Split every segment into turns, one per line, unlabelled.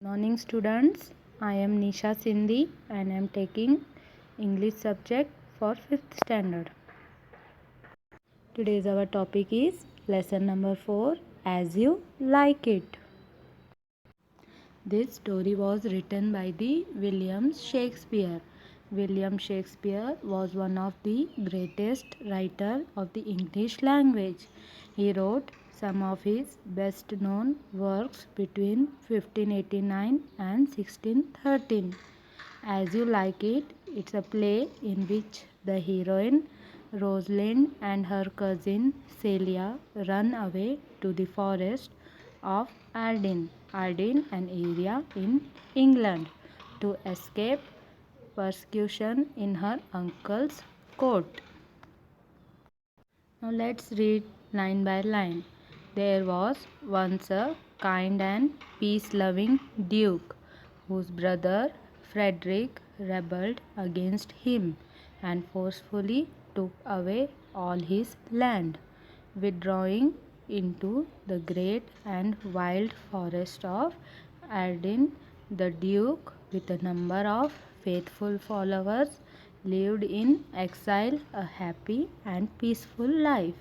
Morning students, I am Nisha Sindhi and I am taking English subject for 5th standard. Today's our topic is lesson number 4, As You Like It. This story was written by the William Shakespeare. William Shakespeare was one of the greatest writers of the English language. He wrote some of his best known works between 1589 and 1613. As You Like It, it's a play in which the heroine Rosalind and her cousin Celia run away to the forest of Arden, an area in England, to escape persecution in her uncle's court. Now let's read line by line. There was once a kind and peace-loving duke whose brother Frederick rebelled against him and forcefully took away all his land. Withdrawing into the great and wild forest of Arden, the duke, with a number of faithful followers, lived in exile a happy and peaceful life.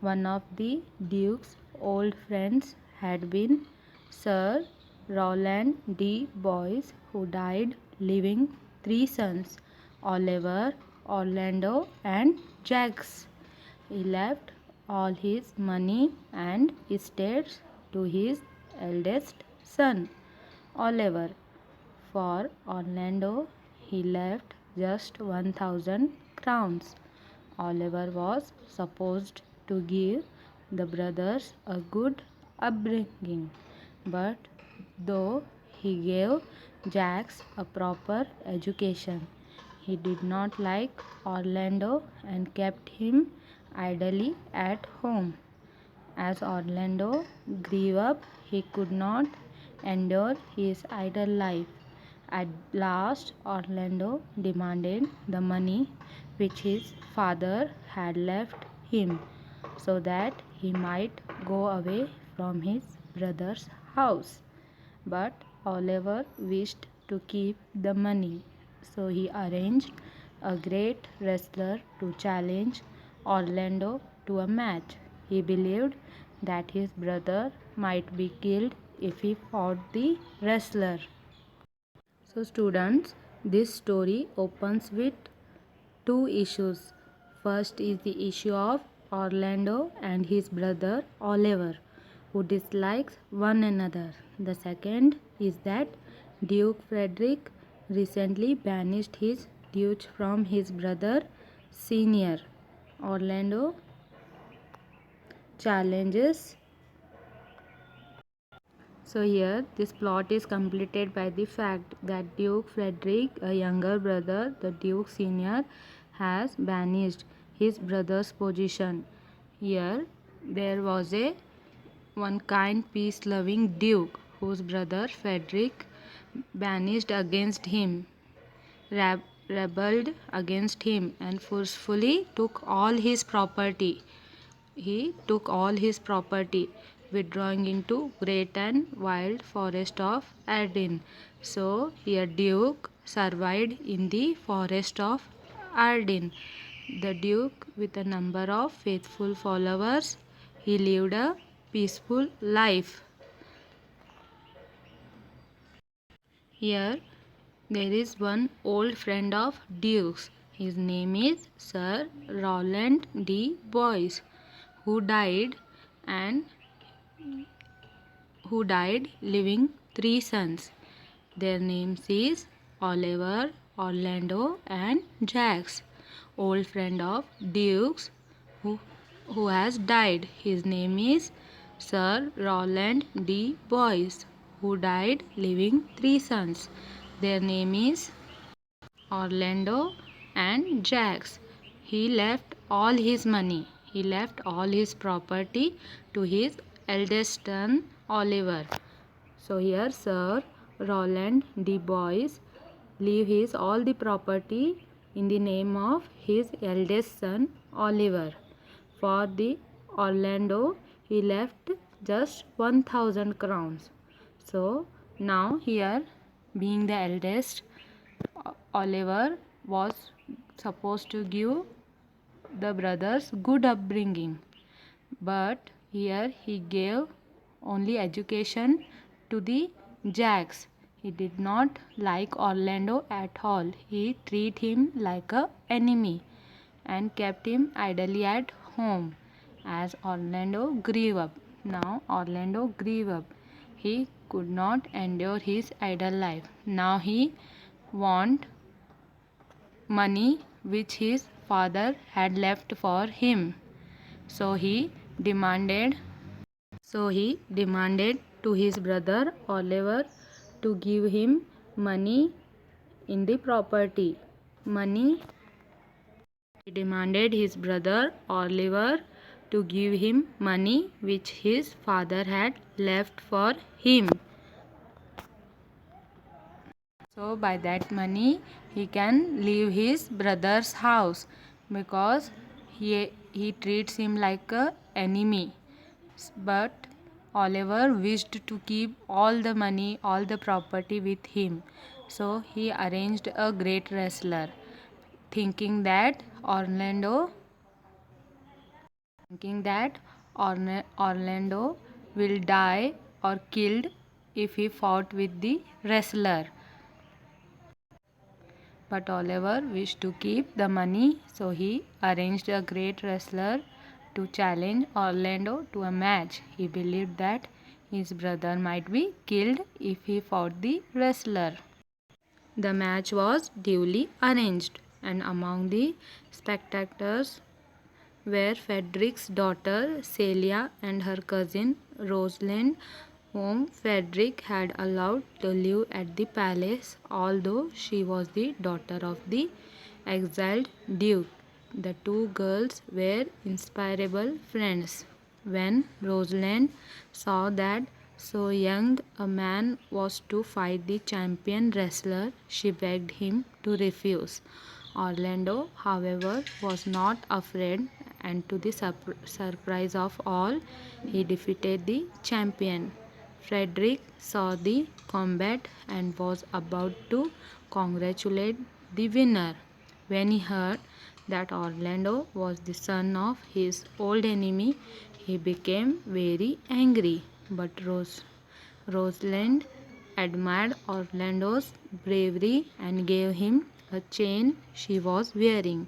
One of the duke's old friends had been Sir Rowland de Boys, who died leaving three sons, Oliver, Orlando, and Jacques. He left all his money and estates to his eldest son, Oliver. For Orlando, he left just 1,000 crowns. Oliver was supposed to give the brothers a good upbringing, but though he gave Jacques a proper education, he did not like Orlando and kept him idly at home. As Orlando grew up, he could not endure his idle life. At last, Orlando demanded the money which his father had left him so that he might go away from his brother's house. But Oliver wished to keep the money, so he arranged a great wrestler to challenge Orlando to a match. He believed that his brother might be killed if he fought the wrestler. So students, this story opens with two issues. First is the issue of Orlando and his brother Oliver, who dislikes one another. The second is that Duke Frederick recently banished his dues from his brother Senior. Orlando challenges. So here this plot is completed by the fact that Duke Frederick, a younger brother, the Duke Senior, has banished his brother's position. Here there was a one kind peace-loving duke whose brother Frederick banished against him, rebelled against him and forcefully took all his property. He took all his property, withdrawing into great and wild forest of Arden. So here Duke survived in the forest of Arden. The Duke, with a number of faithful followers, he lived a peaceful life. Here there is one old friend of Duke's. His name is Sir Rowland de Boys, who died and leaving three sons. Their names is Oliver, Orlando, and Jacques. Old friend of Duke's who has died. His name is Sir Rowland de Boys, who died leaving three sons. Their name is Orlando and Jacques. He left all his money. He left all his property to his eldest son Oliver. So here Sir Rowland de Boys leave his all the property in the name of his eldest son Oliver. For the Orlando he left just 1,000 crowns. So Now here, being the eldest, Oliver was supposed to give the brothers good upbringing, but here he gave only education to the Jacks. He did not like Orlando at all. He treated him like a enemy and kept him idly at home. As Orlando grew up, he could not endure his idle life. Now he want money which his father had left for him. So he demanded to his brother Oliver to give him money in the property. He demanded his brother Oliver to give him money which his father had left for him. So by that money he can leave his brother's house, because he treats him like a enemy. But Oliver wished to keep all the money, all the property with him. So he arranged a great wrestler, thinking that Orlando will die or killed if he fought with the wrestler. But Oliver wished to keep the money, so he arranged a great wrestler to challenge Orlando to a match. He believed that his brother might be killed if he fought the wrestler. The match was duly arranged, and among the spectators were Frederick's daughter Celia and her cousin Rosalind, whom Frederick had allowed to live at the palace, although she was the daughter of the exiled duke. The two girls were inseparable friends. When Rosalind saw that so young a man was to fight the champion wrestler, she begged him to refuse. Orlando, however, was not afraid, and to the surprise of all, he defeated the champion. Frederick saw the combat and was about to congratulate the winner when he heard that Orlando was the son of his old enemy. He became very angry, but Rosalind admired Orlando's bravery and gave him a chain she was wearing.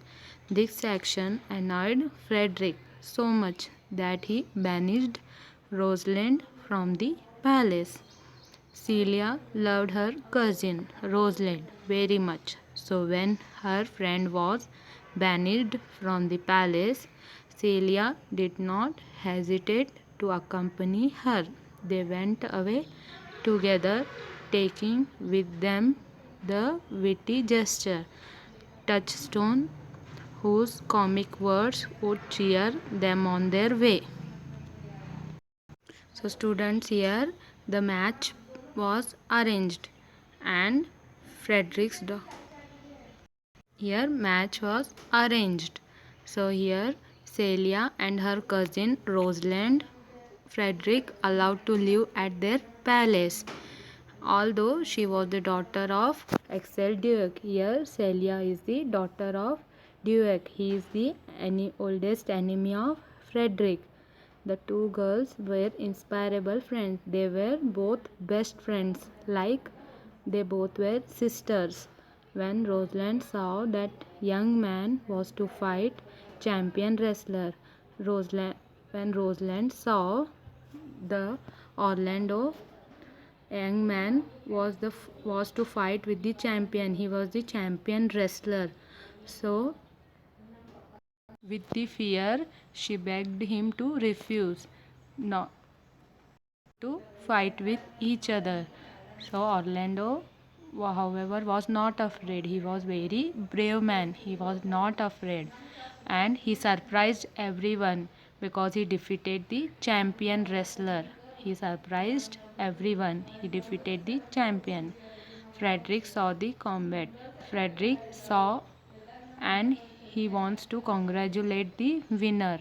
This action annoyed Frederick so much that he banished Rosalind from the palace. Celia loved her cousin Rosalind very much, so when her friend was banished from the palace, Celia did not hesitate to accompany her. They went away together, taking with them the witty jester Touchstone, whose comic words would cheer them on their way. So students, here the match was arranged and Frederick's here match was arranged. So here Celia and her cousin Rosalind Frederick allowed to live at their palace. Although she was the daughter of exiled duke, here Celia is the daughter of duke. He is the oldest enemy of Frederick. The two girls were inseparable friends. They were both best friends, like they both were sisters. When Rosalind saw that young man was to fight champion wrestler, when Rosalind saw the Orlando young man was to fight with the champion, he was the champion wrestler. So with the fear, she begged him to refuse not to fight with each other. So Orlando, however, was not afraid. He was very brave man. He was not afraid, and he surprised everyone because he defeated the champion wrestler. He surprised everyone. He defeated the champion. Frederick saw the combat. Frederick saw and he wants to congratulate the winner.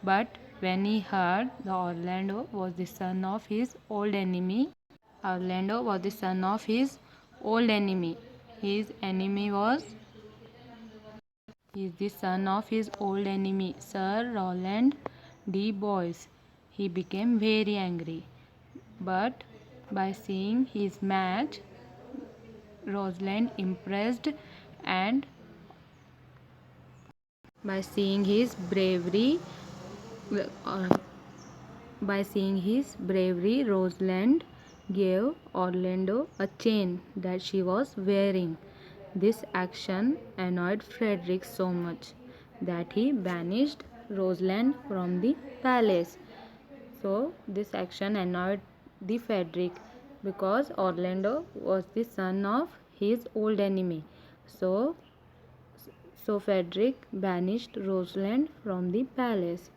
But when he heard the Orlando was the son of his old enemy, Orlando was the son of his old enemy. His enemy was He is the son of his old enemy, Sir Roland de Boys. He became very angry. But by seeing his match, Rosalind impressed, and by seeing his bravery, uh, Rosalind gave Orlando a chain that she was wearing. This action annoyed Frederick so much that he banished Rosalind from the palace. So this action annoyed the Frederick because Orlando was the son of his old enemy. So Frederick banished Rosalind from the palace.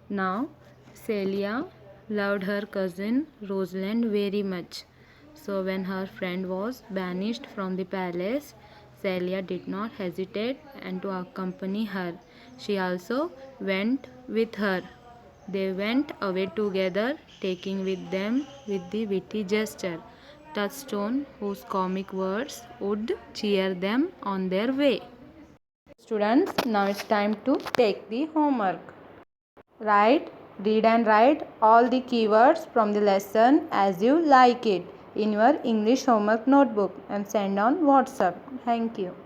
Now Celia loved her cousin Rosalind very much. So when her friend was banished from the palace, Celia did not hesitate and to accompany her. She also went with her. They went away together, taking with them with the witty gesture Touchstone, whose comic words would cheer them on their way. Students, now it's time to take the homework. Read and write all the keywords from the lesson as you like it in your English homework notebook and send on WhatsApp. Thank you.